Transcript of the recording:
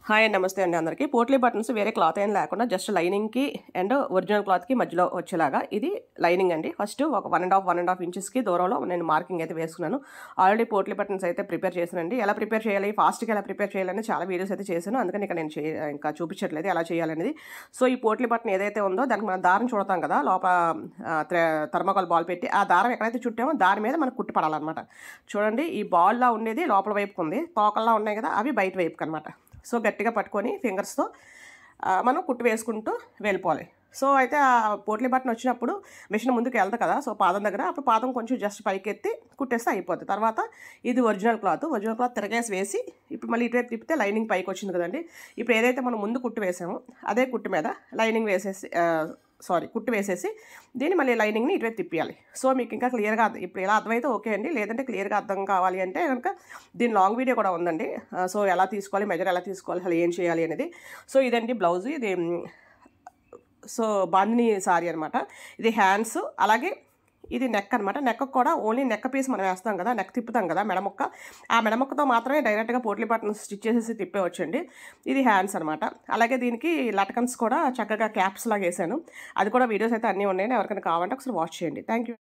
Hi అండి, నమస్తే అండి అందరికీ. పోట్లీ బటన్స్ వేరే క్లాత్ ఏం లేకుండా జస్ట్ లైనింగ్కి అండ్ ఒరిజినల్ క్లాత్కి మధ్యలో వచ్చేలాగా ఇది లైనింగ్ అండి. ఫస్ట్ ఒక 1.5 ఇంచెస్కి దూరంలో నేను మార్కింగ్ అయితే వేసుకున్నాను. ఆల్రెడీ పోట్లీ బటన్స్ అయితే ప్రిపేర్ చేశానండి. ఎలా ప్రిపేర్ చేయాలి, ఫాస్ట్గా ఎలా ప్రిపేర్ చేయాలని చాలా వీడియోస్ అయితే చేశాను. అందుకని ఇక్కడ నేను ఇంకా చూపించట్లేదు ఎలా చేయాలనేది. సో ఈ పోట్లీ బటన్ ఏదైతే ఉందో దానికి మనం దారం చూడతాం కదా, లోపల థర్మాకోల్ బాల్ పెట్టి ఆ దారం ఎక్కడైతే చుట్టామో దాని మీద మనకు కుట్టు పడాలన్నమాట. చూడండి, ఈ బాల్లా ఉండేది లోపల వైపుకు ఉంది, తోకల్లా ఉన్నాయి కదా అవి బయట వైపుకి అనమాట. సో గట్టిగా పట్టుకొని ఫింగర్స్తో మనం కుట్టు వేసుకుంటూ వెళ్ళిపోవాలి. సో అయితే ఆ పోట్లీ బటన్ వచ్చినప్పుడు మిషన్ ముందుకు వెళ్తా కదా, సో పాదం దగ్గర అప్పుడు పాదం కొంచెం జస్ట్ పైకి ఎత్తి కుట్టేస్తే అయిపోతుంది. తర్వాత ఇది ఒరిజినల్ క్లాత్ తిరగేసి వేసి ఇప్పుడు మళ్ళీ ఇటువైపు తిప్పితే లైనింగ్ పైకి వచ్చింది కదండి. ఇప్పుడు ఏదైతే మనం ముందు కుట్టు వేసామో అదే కుట్టు మీద లైనింగ్ వేసేసి కుట్టు వేసేసి దీన్ని మళ్ళీ లైనింగ్ని ఇటువైపు తిప్పియాలి. సో మీకు ఇంకా క్లియర్గా ఇప్పుడు ఎలా అర్థమైతే ఓకే అండి, లేదంటే క్లియర్గా అర్థం కావాలి అంటే కనుక దీని లాంగ్ వీడియో కూడా ఉందండి. సో ఎలా తీసుకోవాలి, మెజర్ ఎలా తీసుకోవాలి, అసలు ఏం చేయాలి అనేది. సో ఇదండి బ్లౌజు, ఇది సో బాందిని సారీ అనమాట. ఇది హ్యాండ్స్, అలాగే ఇది నెక్ అనమాట. నెక్ కూడా ఓన్లీ నెక్ పీస్ మనం వేస్తాం కదా, నెక్ తిప్పుతాం కదా మెడముక్క, ఆ మెడముక్కతో మాత్రమే డైరెక్ట్గా పోట్లీ బటన్ స్టిచ్ చేసేసి తిప్పేవచ్చండి. ఇది హ్యాండ్స్ అనమాట. అలాగే దీనికి లటకన్స్ కూడా చక్కగా క్యాప్స్ లాగా వేసాను. అది కూడా వీడియోస్ అయితే అన్నీ ఉన్నాయండి, ఎవరికైనా కావాలంటే ఒకసారి వాచ్ చేయండి. Thank you.